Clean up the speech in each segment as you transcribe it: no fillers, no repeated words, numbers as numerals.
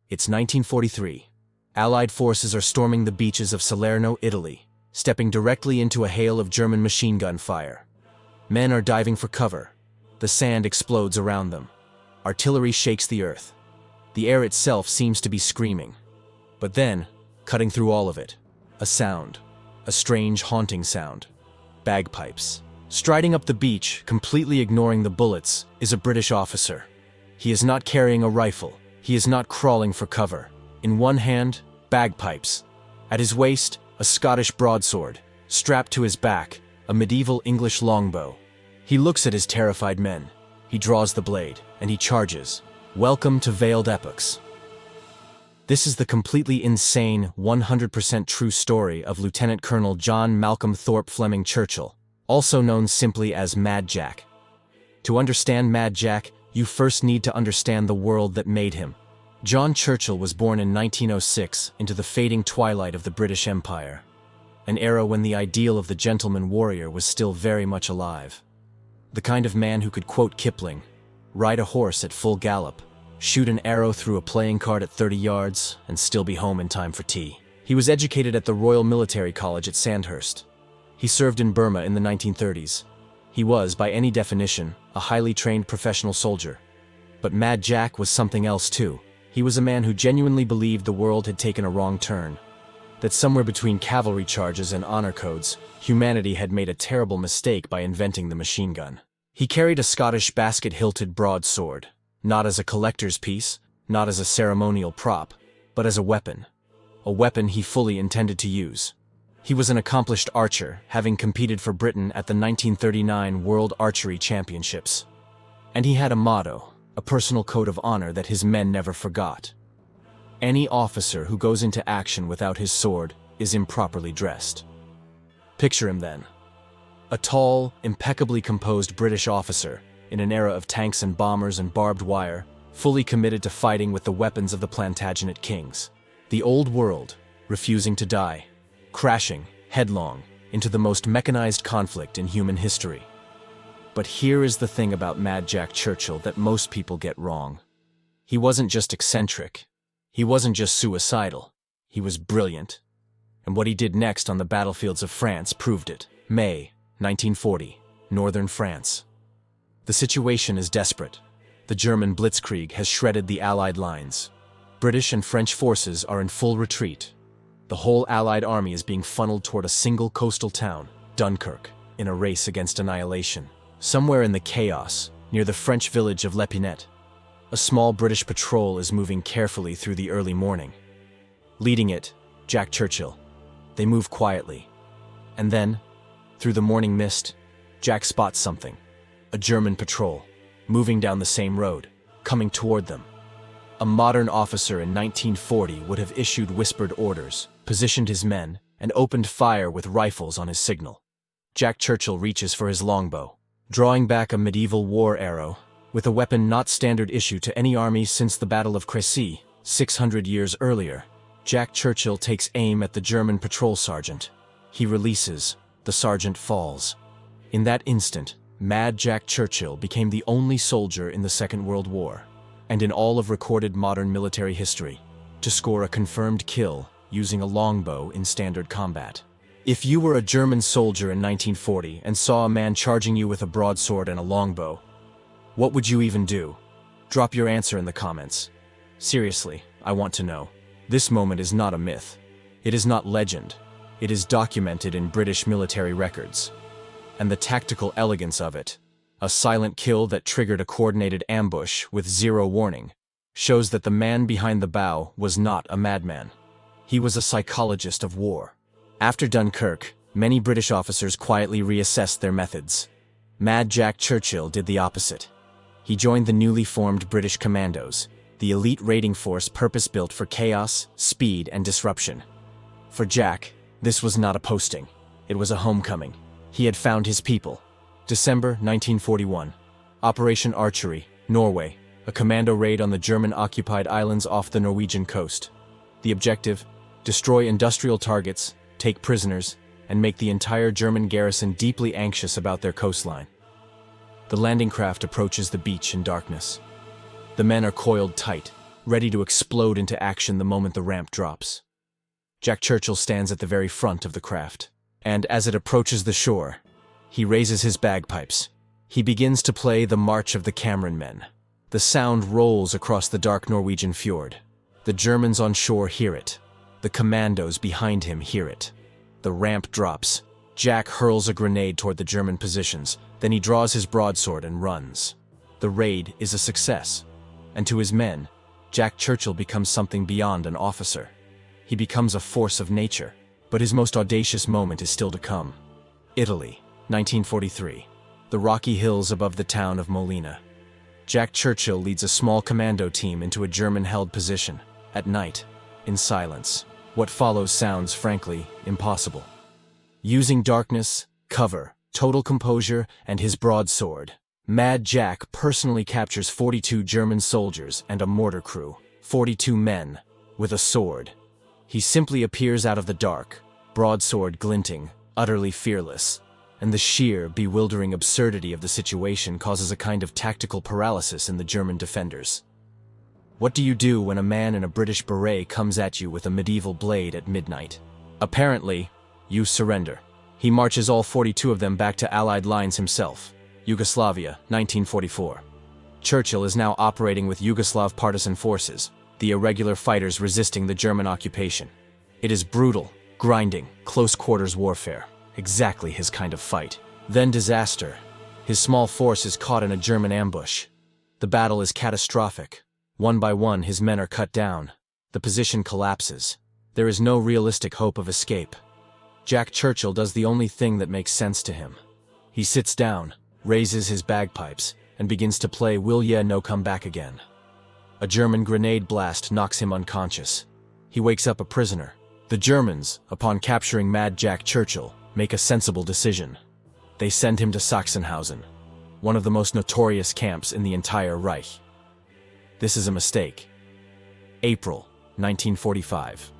It's 1943. Allied forces are storming the beaches of Salerno, Italy, stepping directly into a hail of German machine gun fire. Men are diving for cover. The sand explodes around them. Artillery shakes the earth. The air itself seems to be screaming. But then, cutting through all of it, a sound. A strange, haunting sound. Bagpipes. Striding up the beach, completely ignoring the bullets, is a British officer. He is not carrying a rifle. He is not crawling for cover. In one hand, bagpipes. At his waist, a Scottish broadsword. Strapped to his back, a medieval English longbow. He looks at his terrified men. He draws the blade, and he charges. Welcome to veiled Epochs. This is the completely insane, 100% true story of Lieutenant Colonel John Malcolm Thorpe Fleming Churchill, also known simply as Mad Jack. To understand Mad Jack, you first need to understand the world that made him. John Churchill was born in 1906 into the fading twilight of the British Empire, an era when the ideal of the gentleman warrior was still very much alive. The kind of man who could quote Kipling, ride a horse at full gallop, shoot an arrow through a playing card at 30 yards, and still be home in time for tea. He was educated at the Royal Military College at Sandhurst. He served in Burma in the 1930s. He was, by any definition, a highly trained professional soldier. But Mad Jack was something else too. He was a man who genuinely believed the world had taken a wrong turn. That somewhere between cavalry charges and honor codes, humanity had made a terrible mistake by inventing the machine gun. He carried a Scottish basket-hilted broadsword, not as a collector's piece, not as a ceremonial prop, but as a weapon he fully intended to use. He was an accomplished archer, having competed for Britain at the 1939 World Archery Championships. And he had a motto, a personal code of honor that his men never forgot. Any officer who goes into action without his sword is improperly dressed. Picture him then. A tall, impeccably composed British officer, in an era of tanks and bombers and barbed wire, fully committed to fighting with the weapons of the Plantagenet kings. The old world, refusing to die, crashing, headlong, into the most mechanized conflict in human history. But here is the thing about Mad Jack Churchill that most people get wrong. He wasn't just eccentric. He wasn't just suicidal. He was brilliant. And what he did next on the battlefields of France proved it. May 1940, northern France. The situation is desperate. The German blitzkrieg has shredded the Allied lines. British and French forces are in full retreat. The whole Allied army is being funneled toward a single coastal town, Dunkirk, in a race against annihilation. Somewhere in the chaos, near the French village of L'Épinette, a small British patrol is moving carefully through the early morning. Leading it, Jack Churchill. They move quietly. And then, through the morning mist, Jack spots something. A German patrol, moving down the same road, coming toward them. A modern officer in 1940 would have issued whispered orders, positioned his men, and opened fire with rifles on his signal. Jack Churchill reaches for his longbow, drawing back a medieval war arrow, with a weapon not standard issue to any army since the Battle of Crécy, 600 years earlier. Jack Churchill takes aim at the German patrol sergeant. He releases. The sergeant falls. In that instant, Mad Jack Churchill became the only soldier in the Second World War, and in all of recorded modern military history, to score a confirmed kill using a longbow in standard combat. If you were a German soldier in 1940 and saw a man charging you with a broadsword and a longbow, what would you even do? Drop your answer in the comments. Seriously, I want to know. This moment is not a myth. It is not legend. It is documented in British military records. And the tactical elegance of it, a silent kill that triggered a coordinated ambush with zero warning, shows that the man behind the bow was not a madman. He was a psychologist of war. After Dunkirk, many British officers quietly reassessed their methods. Mad Jack Churchill did the opposite. He joined the newly formed British Commandos, the elite raiding force purpose-built for chaos, speed, and disruption. For Jack, this was not a posting. It was a homecoming. He had found his people. December 1941. Operation Archery, Norway, a commando raid on the German-occupied islands off the Norwegian coast. The objective: destroy industrial targets, take prisoners, and make the entire German garrison deeply anxious about their coastline. The landing craft approaches the beach in darkness. The men are coiled tight, ready to explode into action the moment the ramp drops. Jack Churchill stands at the very front of the craft, and as it approaches the shore, he raises his bagpipes. He begins to play the March of the Cameron Men. The sound rolls across the dark Norwegian fjord. The Germans on shore hear it. The Commandos behind him hear it. The ramp drops. Jack hurls a grenade toward the German positions, then he draws his broadsword and runs. The raid is a success, and to his men, Jack Churchill becomes something beyond an officer. He becomes a force of nature, but his most audacious moment is still to come. Italy, 1943. The rocky hills above the town of Molina. Jack Churchill leads a small commando team into a German-held position, at night, in silence. What follows sounds, frankly, impossible. Using darkness, cover, total composure, and his broadsword, Mad Jack personally captures 42 German soldiers and a mortar crew, 42 men, with a sword. He simply appears out of the dark, broadsword glinting, utterly fearless, and the sheer, bewildering absurdity of the situation causes a kind of tactical paralysis in the German defenders. What do you do when a man in a British beret comes at you with a medieval blade at midnight? Apparently, you surrender. He marches all 42 of them back to Allied lines himself. Yugoslavia, 1944. Churchill is now operating with Yugoslav partisan forces, the irregular fighters resisting the German occupation. It is brutal, grinding, close-quarters warfare. Exactly his kind of fight. Then disaster. His small force is caught in a German ambush. The battle is catastrophic. One by one, his men are cut down. The position collapses. There is no realistic hope of escape. Jack Churchill does the only thing that makes sense to him. He sits down, raises his bagpipes, and begins to play Will Ya No Come Back Again. A German grenade blast knocks him unconscious. He wakes up a prisoner. The Germans, upon capturing Mad Jack Churchill, make a sensible decision. They send him to Sachsenhausen, one of the most notorious camps in the entire Reich. This is a mistake. April, 1945.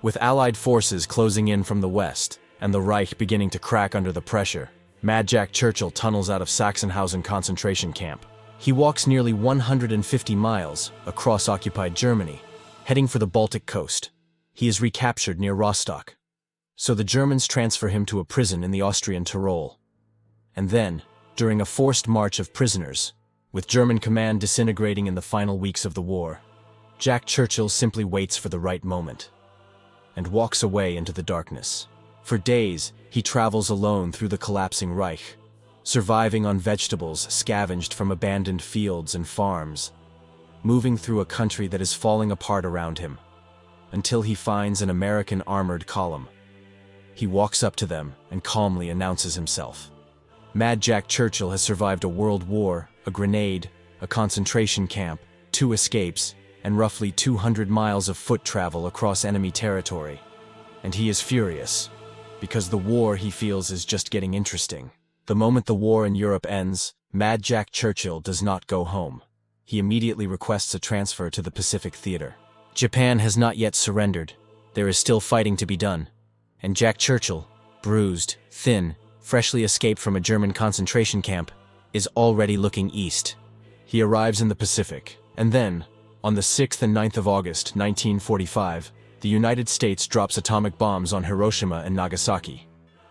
With Allied forces closing in from the west, and the Reich beginning to crack under the pressure, Mad Jack Churchill tunnels out of Sachsenhausen concentration camp. He walks nearly 150 miles across occupied Germany, heading for the Baltic coast. He is recaptured near Rostock. So the Germans transfer him to a prison in the Austrian Tyrol. And then, during a forced march of prisoners, with German command disintegrating in the final weeks of the war, Jack Churchill simply waits for the right moment and walks away into the darkness. For days, he travels alone through the collapsing Reich, surviving on vegetables scavenged from abandoned fields and farms, moving through a country that is falling apart around him, until he finds an American armored column. He walks up to them and calmly announces himself. Mad Jack Churchill has survived a world war, a grenade, a concentration camp, 2 escapes, and roughly 200 miles of foot travel across enemy territory. And he is furious, because the war, he feels, is just getting interesting. The moment the war in Europe ends, Mad Jack Churchill does not go home. He immediately requests a transfer to the Pacific Theater. Japan has not yet surrendered. There is still fighting to be done. And Jack Churchill, bruised, thin, freshly escaped from a German concentration camp, is already looking east. He arrives in the Pacific, and then, on the 6th and 9th of August, 1945, the United States drops atomic bombs on Hiroshima and Nagasaki.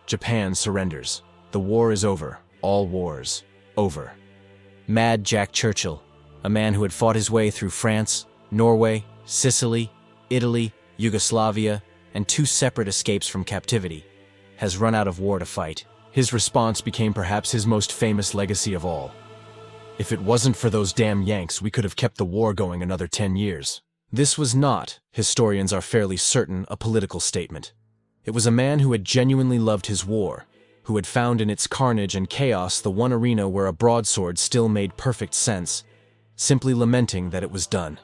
Japan surrenders. The war is over. All wars. Over. Mad Jack Churchill, a man who had fought his way through France, Norway, Sicily, Italy, Yugoslavia, and 2 separate escapes from captivity, has run out of war to fight. His response became perhaps his most famous legacy of all. If it wasn't for those damn Yanks, we could have kept the war going another 10 years. This was not, historians are fairly certain, a political statement. It was a man who had genuinely loved his war, who had found in its carnage and chaos the one arena where a broadsword still made perfect sense, simply lamenting that it was done.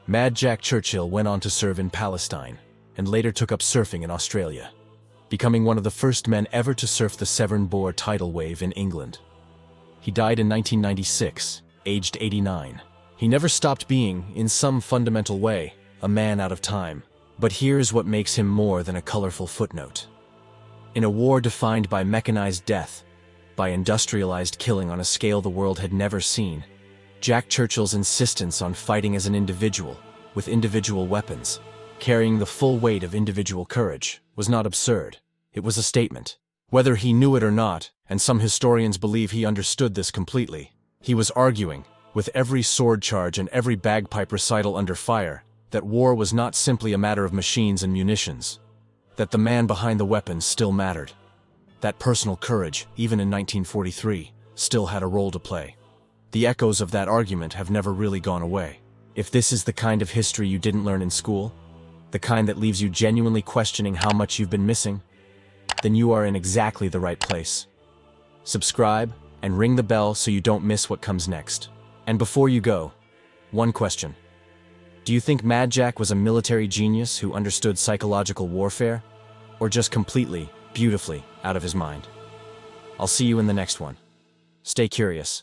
Mad Jack Churchill went on to serve in Palestine, and later took up surfing in Australia, becoming one of the first men ever to surf the Severn Bore tidal wave in England. He died in 1996, aged 89. He never stopped being, in some fundamental way, a man out of time. But here's what makes him more than a colorful footnote. In a war defined by mechanized death, by industrialized killing on a scale the world had never seen, Jack Churchill's insistence on fighting as an individual, with individual weapons, carrying the full weight of individual courage, was not absurd. It was a statement. Whether he knew it or not, and some historians believe he understood this completely, he was arguing, with every sword charge and every bagpipe recital under fire, that war was not simply a matter of machines and munitions, that the man behind the weapons still mattered, that personal courage, even in 1943, still had a role to play. The echoes of that argument have never really gone away. If this is the kind of history you didn't learn in school, the kind that leaves you genuinely questioning how much you've been missing, then you are in exactly the right place. Subscribe and ring the bell so you don't miss what comes next. And before you go, one question. Do you think Mad Jack was a military genius who understood psychological warfare, or just completely, beautifully out of his mind? I'll see you in the next one. Stay curious.